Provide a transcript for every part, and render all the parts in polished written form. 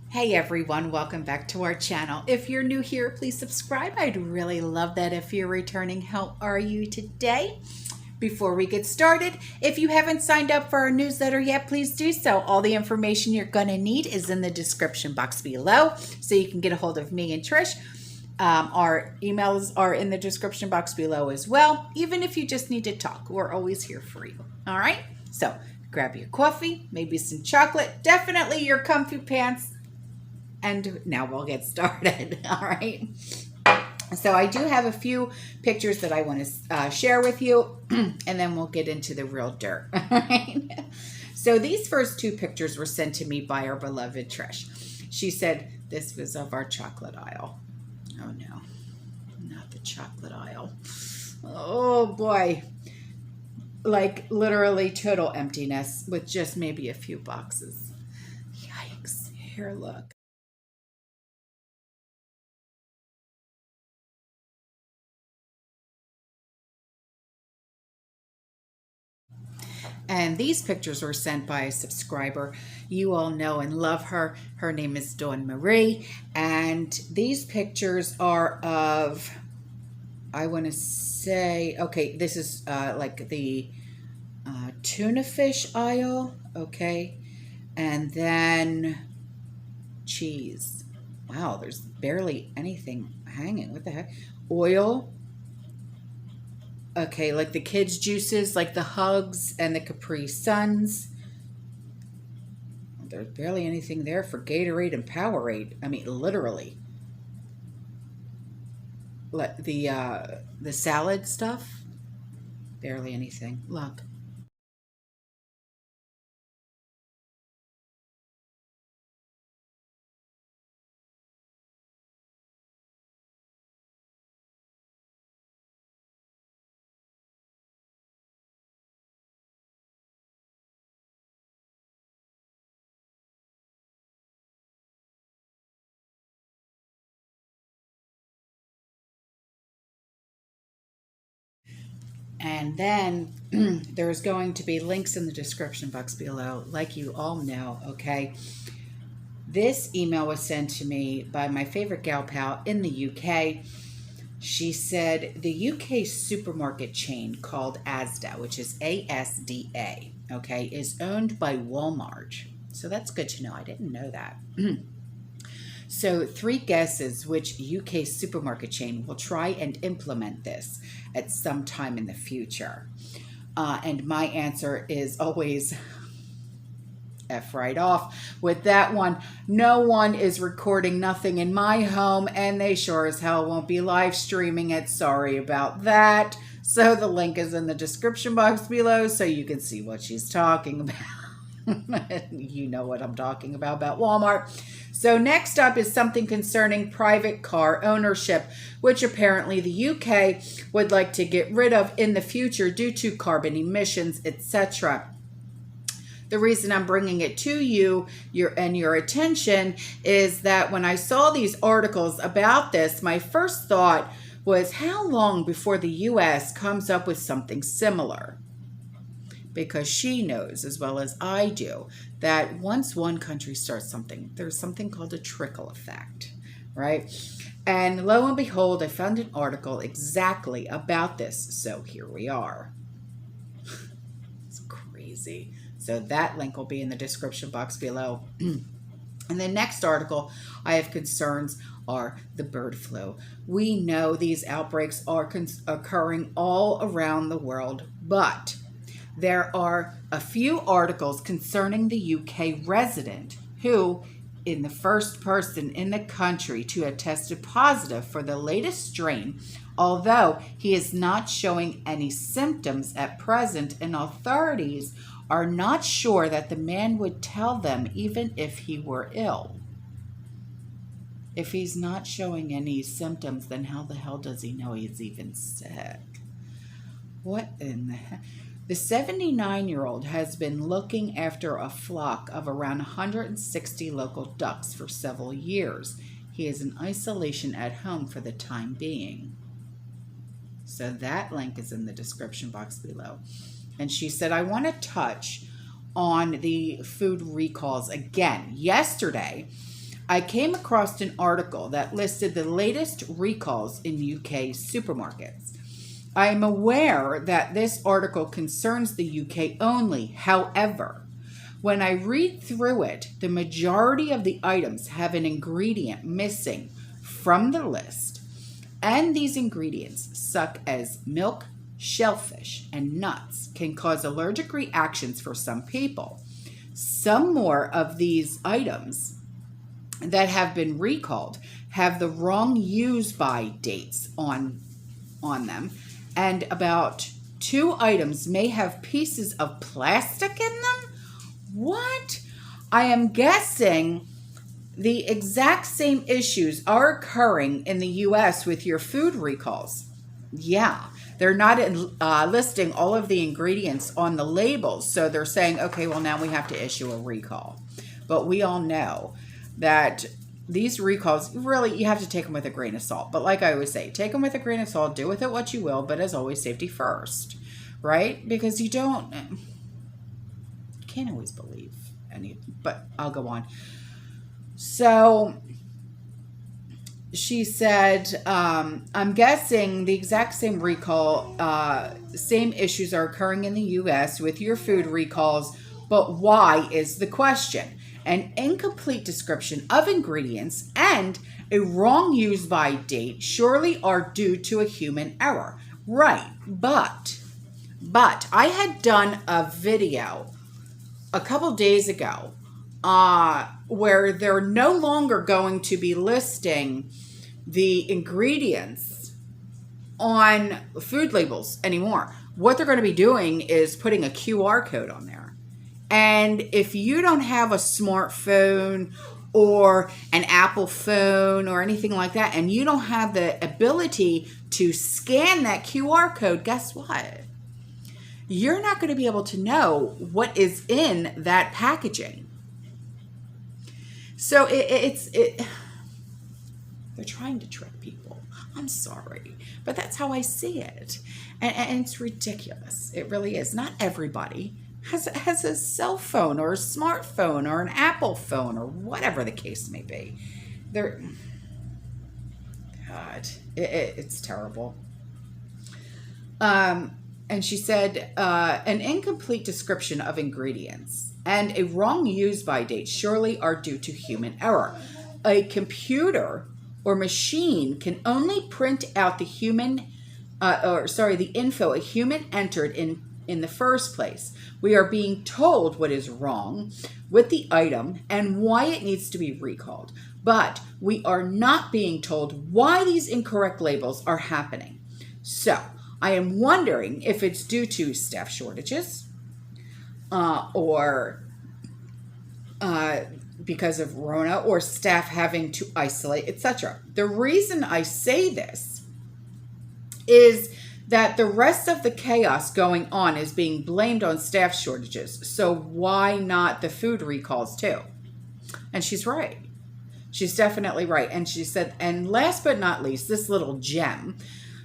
Hey everyone, welcome back to our channel. If you're new here, please subscribe. I'd really love that if you're returning. How are you today? Before we get started, if you haven't signed up for our newsletter yet, please do so. All the information you're going to need is in the description box below, so you can get a hold of me and Trish. Our emails are in the description box below as well. Even if you just need to talk, we're always here for you. All right? So grab your coffee, maybe some chocolate, definitely your comfy pants, and now we'll get started. All right. So I do have a few pictures that I want to share with you, and then we'll get into the real dirt. All right. So these first two pictures were sent to me by our beloved Trish. She said this was of our chocolate aisle. Oh no, not the chocolate aisle. Oh boy. Like literally total emptiness with just maybe a few boxes. Yikes. Here, look. And these pictures were sent by a subscriber. You all know and love her. Her name is Dawn Marie. And these pictures are of, I want to say, okay, this is like the tuna fish aisle. Okay. And then cheese. Wow, there's barely anything hanging. What the heck? Oil. Okay, like the kids' juices, like the Hugs and the Capri Suns. There's barely anything there for Gatorade and Powerade. I mean, literally. The salad stuff, barely anything. Look. And then there's going to be links in the description box below, like you all know, okay? This email was sent to me by my favorite gal pal in the UK. She said the UK supermarket chain called Asda, which is ASDA, okay, is owned by Walmart. So that's good to know. I didn't know that. So 3 guesses which UK supermarket chain will try and implement this at some time in the future. And my answer is always F right off with that one. No one is recording nothing in my home, and they sure as hell won't be live streaming it. Sorry about that. So the link is in the description box below so you can see what she's talking about. You know what I'm talking about Walmart. So next up is something concerning private car ownership, which apparently the UK would like to get rid of in the future due to carbon emissions, etc. The reason I'm bringing it to you your attention is that when I saw these articles about this, my first thought was how long before the US comes up with something similar? Because she knows as well as I do that once one country starts something, there's something called a trickle effect, right? And lo and behold, I found an article exactly about this. So here we are. It's crazy. So that link will be in the description box below. And the next article I have concerns are the bird flu. We know these outbreaks are occurring all around the world, but there are a few articles concerning the UK resident who, in the first person in the country to have tested positive for the latest strain, although he is not showing any symptoms at present, and authorities are not sure that the man would tell them even if he were ill. If he's not showing any symptoms, then how the hell does he know he's even sick? What in the heck? The 79-year-old has been looking after a flock of around 160 local ducks for several years. He is in isolation at home for the time being. So that link is in the description box below. And she said, I want to touch on the food recalls again. Yesterday, I came across an article that listed the latest recalls in UK supermarkets. I am aware that this article concerns the UK only. However, when I read through it, the majority of the items have an ingredient missing from the list, and these ingredients, such as milk, shellfish, and nuts, can cause allergic reactions for some people. Some more of these items that have been recalled have the wrong use-by dates on them, and about 2 items may have pieces of plastic in them. What? I am guessing the exact same issues are occurring in the US with your food recalls. Yeah, they're not listing all of the ingredients on the labels, so they're saying, okay, well, now we have to issue a recall. But we all know that these recalls, really, you have to take them with a grain of salt. But like I always say, take them with a grain of salt, do with it what you will, but as always, safety first, right? Because you can't always believe any, but I'll go on. So she said, I'm guessing the exact same recall, same issues are occurring in the US with your food recalls, but why is the question? An incomplete description of ingredients and a wrong use-by date surely are due to a human error. Right, but I had done a video a couple days ago where they're no longer going to be listing the ingredients on food labels anymore. What they're going to be doing is putting a QR code on there. And if you don't have a smartphone or an Apple phone or anything like that, and you don't have the ability to scan that QR code, guess what? You're not going to be able to know what is in that packaging. So they're trying to trick people. I'm sorry, but that's how I see it. And it's ridiculous. It really is. Not everybody has a cell phone or a smartphone or an Apple phone or whatever the case may be. It's terrible. And she said, an incomplete description of ingredients and a wrong use-by date surely are due to human error. A computer or machine can only print out the info a human entered in the first place. We are being told what is wrong with the item and why it needs to be recalled, but we are not being told why these incorrect labels are happening. So I am wondering if it's due to staff shortages or because of Rona or staff having to isolate, etc. The reason I say this is that the rest of the chaos going on is being blamed on staff shortages. So why not the food recalls too? And she's right. She's definitely right. And she said, and last but not least, this little gem,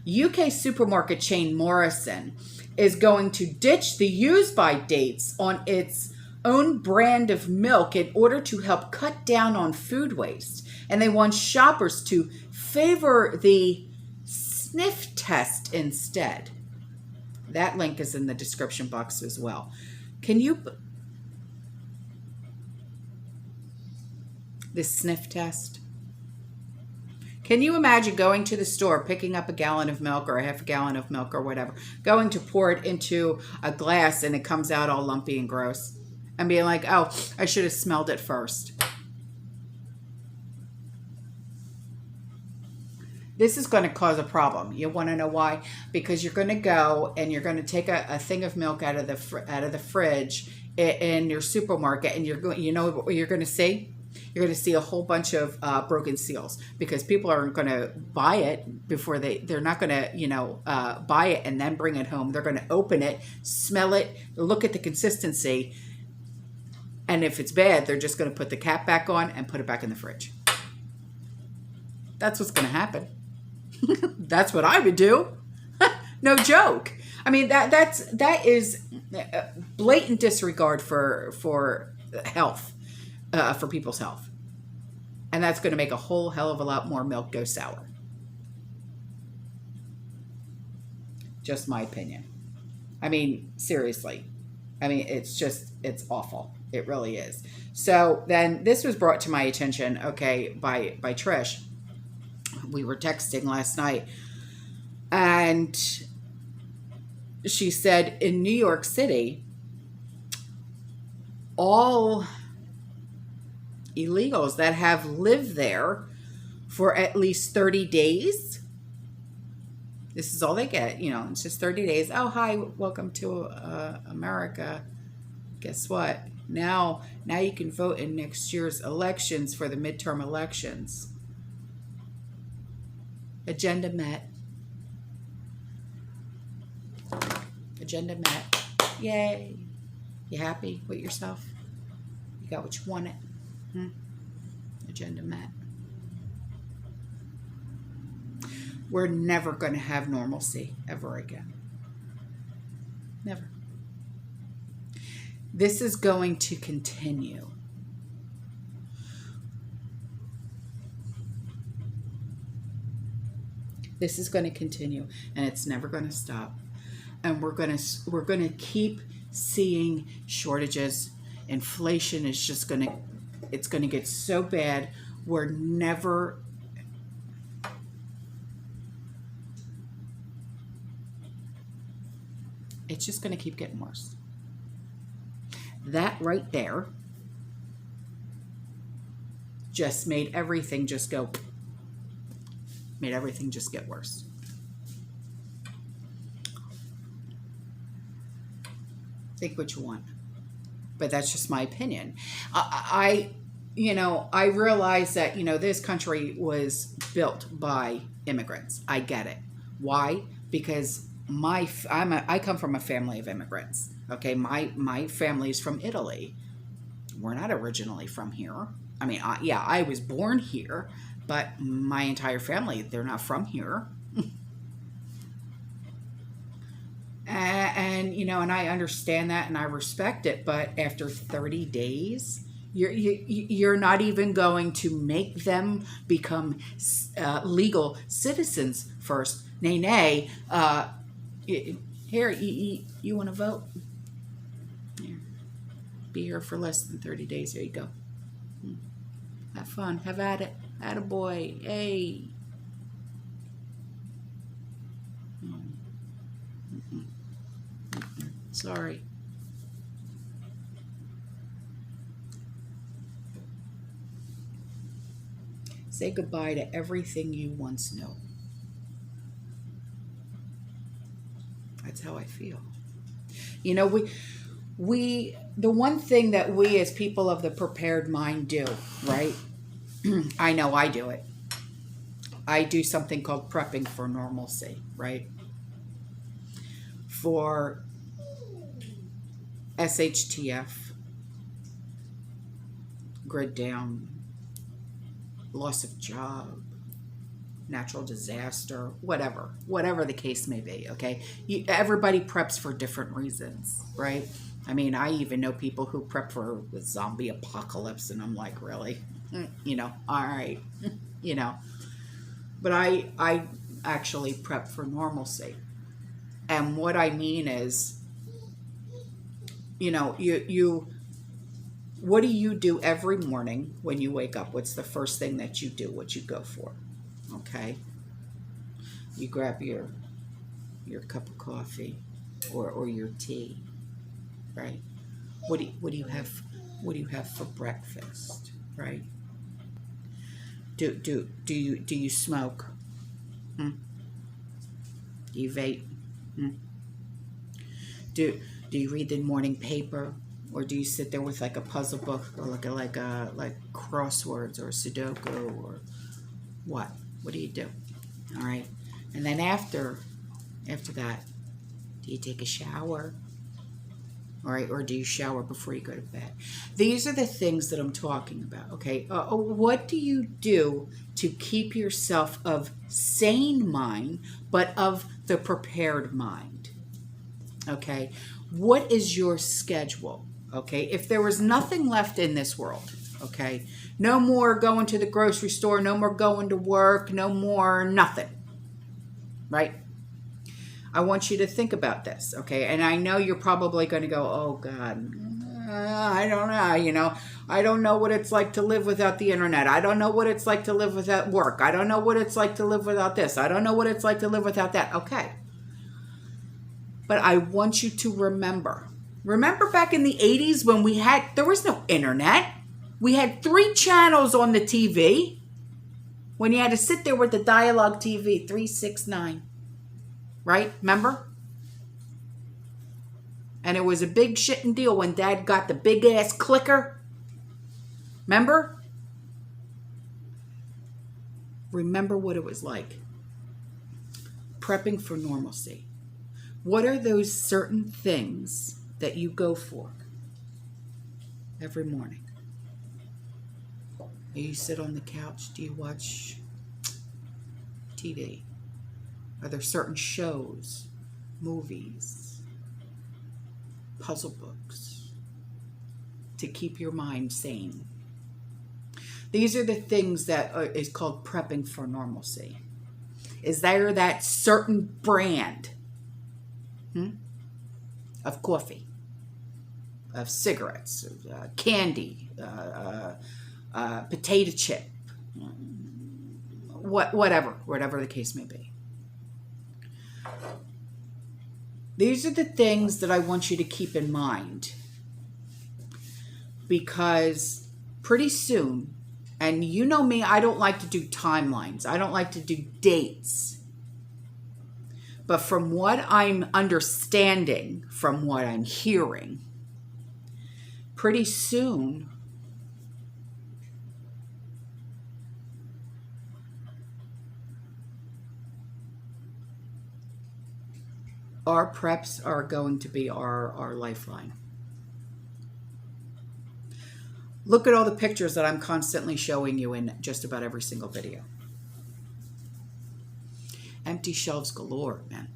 UK supermarket chain Morrison is going to ditch the use-by dates on its own brand of milk in order to help cut down on food waste. And they want shoppers to favor the sniff test instead. That link is in the description box as well. The sniff test? Can you imagine going to the store, picking up a gallon of milk or a half a gallon of milk or whatever, going to pour it into a glass and it comes out all lumpy and gross, and being like, oh, I should have smelled it first? This is going to cause a problem. You want to know why? Because you're going to go and you're going to take a thing of milk out of the fridge in your supermarket, and you know what you're going to see? You're going to see a whole bunch of broken seals, because people aren't going to buy it before they're not going to, buy it and then bring it home. They're going to open it, smell it, look at the consistency. And if it's bad, they're just going to put the cap back on and put it back in the fridge. That's what's going to happen. That's what I would do. No joke. I mean, that is blatant disregard for health. For people's health. And that's going to make a whole hell of a lot more milk go sour. Just my opinion. I mean, seriously. I mean, it's awful. It really is. So then this was brought to my attention, okay, by TRISH. We were texting last night, and she said in New York City, all illegals that have lived there for at least 30 days, this is all they get, you know, it's just 30 days. Oh, hi, welcome to America. Guess what? Now you can vote in next year's elections for the midterm elections. Agenda met. Agenda met. Yay. You happy with yourself? You got what you wanted? Agenda met. We're never going to have normalcy ever again. Never. This is going to continue. This is going to continue, and it's never going to stop. And we're going to keep seeing shortages. Inflation is just going to, it's going to get so bad. We're never, it's just going to keep getting worse. That right there just made everything just go, made everything just get worse. Think what you want, but that's just my opinion. I realize that, this country was built by immigrants. I get it. Why? Because I come from a family of immigrants. Okay, my family is from Italy. We're not originally from here. I mean, I was born here, but my entire family, they're not from here. And I understand that and I respect it, but after 30 days, you're not even going to make them become legal citizens first. Nay, here, you want to vote? Here. Be here for less than 30 days. There you go. Have fun. Have at it. Attaboy. Hey. Sorry. Say goodbye to everything you once knew. That's how I feel. We the one thing that we as people of the prepared mind do, right? I know I do it. I do something called prepping for normalcy, right? For SHTF, grid down, loss of job, natural disaster, whatever the case may be, okay? Everybody preps for different reasons, right? I mean, I even know people who prep for the zombie apocalypse, and I'm like, really? All right, But I actually prep for normalcy. And what I mean is, what do you do every morning when you wake up? What's the first thing that you do? What you go for? Okay. You grab your cup of coffee or your tea, right? What do you have for breakfast, right? Do you smoke? Do you vape? Do you read the morning paper, or do you sit there with like a puzzle book or like crosswords or Sudoku or what? What do you do? All right, and then after that, do you take a shower? All right, or do you shower before you go to bed? These are the things that I'm talking about. Okay, what do you do to keep yourself of sane mind, but of the prepared mind? Okay. What is your schedule? Okay. If there was nothing left in this world, okay? No more going to the grocery store, no more going to work, no more nothing, right? I want you to think about this, okay? And I know you're probably going to go, oh, God, I don't know, you know. I don't know what it's like to live without the internet. I don't know what it's like to live without work. I don't know what it's like to live without this. I don't know what it's like to live without that. Okay. But I want you to remember. Remember back in the 80s when there was no internet. We had 3 channels on the TV. When you had to sit there with the dialogue TV, 369. Right? Remember? And it was a big shitting deal when Dad got the big ass clicker. Remember? Remember what it was like. Prepping for normalcy. What are those certain things that you go for every morning? Do you sit on the couch? Do you watch TV? Are there certain shows, movies, puzzle books to keep your mind sane? These are the things that is called prepping for normalcy. Is there that certain brand of coffee, of cigarettes, of candy, potato chip, whatever the case may be? These are the things that I want you to keep in mind, because pretty soon, and you know me, I don't like to do timelines. I don't like to do dates. But from what I'm understanding, from what I'm hearing, pretty soon, our preps are going to be our lifeline. Look at all the pictures that I'm constantly showing you in just about every single video. Empty shelves galore, man.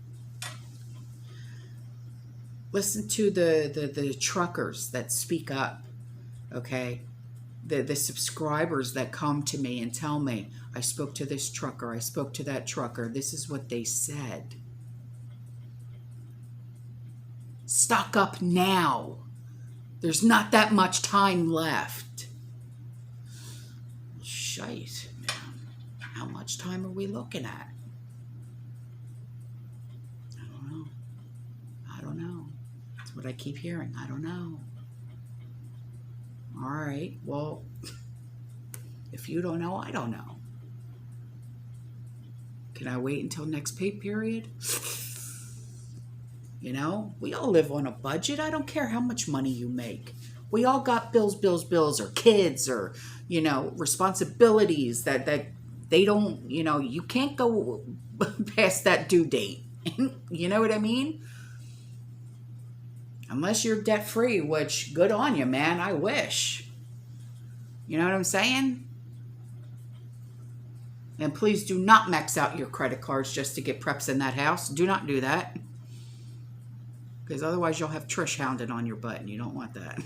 Listen to the truckers that speak up, okay? The subscribers that come to me and tell me, I spoke to this trucker, I spoke to that trucker, this is what they said. Stock up now. There's not that much time left. Shite, man. How much time are we looking at? I don't know. That's what I keep hearing. I don't know. All right. Well, if you don't know, I don't know. Can I wait until next pay period? You know, we all live on a budget. I don't care how much money you make. We all got bills, or kids, or, you know, responsibilities that they don't, you know, you can't go past that due date. You know what I mean? Unless you're debt free, which good on you, man. I wish. You know what I'm saying? And please do not max out your credit cards just to get preps in that house. Do not do that. Because otherwise you'll have TRISH hounded on your butt, and you don't want that.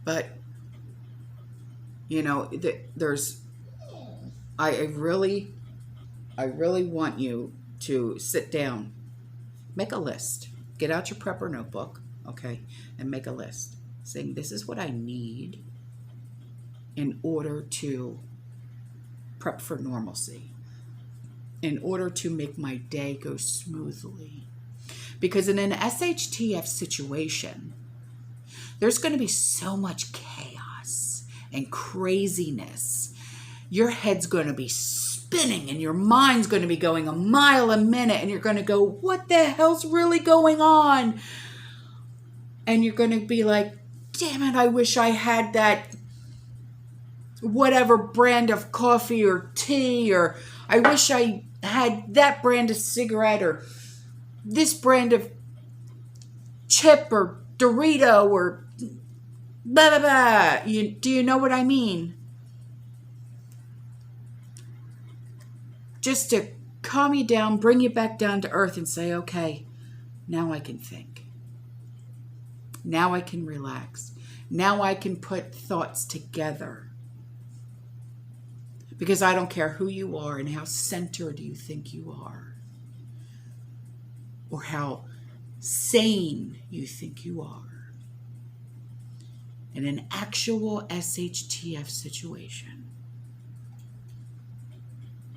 But, you know, I really want you to sit down, make a list, get out your prepper notebook, okay, and make a list saying, this is what I need in order to prep for normalcy, in order to make my day go smoothly. Because in an SHTF situation, there's going to be so much chaos and craziness. Your head's going to be spinning and your mind's going to be going a mile a minute, and you're going to go, what the hell's really going on? And you're going to be like, damn it, I wish I had that whatever brand of coffee or tea, or I wish I had that brand of cigarette, or this brand of chip or Dorito, or blah, blah, blah. Do you know what I mean? Just to calm you down, bring you back down to earth and say, okay, now I can think. Now I can relax. Now I can put thoughts together. Because I don't care who you are and how centered you think you are, or how sane you think you are. In an actual SHTF situation,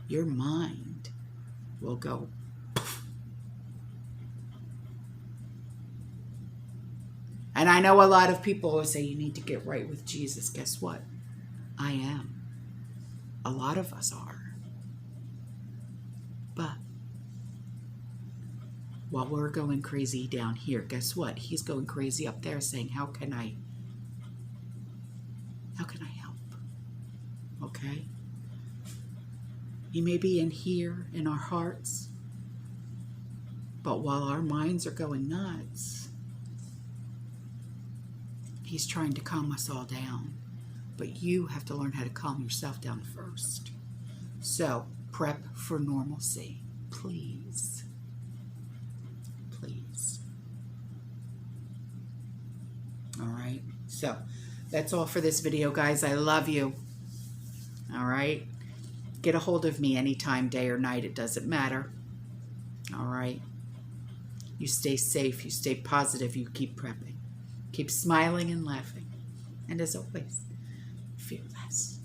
your mind will go poof. And I know a lot of people will say you need to get right with Jesus. Guess what? I am. A lot of us are. But while we're going crazy down here, guess what? He's going crazy up there saying, how can I help? Okay? He may be in here in our hearts, but while our minds are going nuts, he's trying to calm us all down. But you have to learn how to calm yourself down first. So, prep for normalcy, please. Please. All right. So, that's all for this video, guys. I love you. All right. Get a hold of me anytime, day or night. It doesn't matter. All right. You stay safe. You stay positive. You keep prepping. Keep smiling and laughing. And as always, fearless.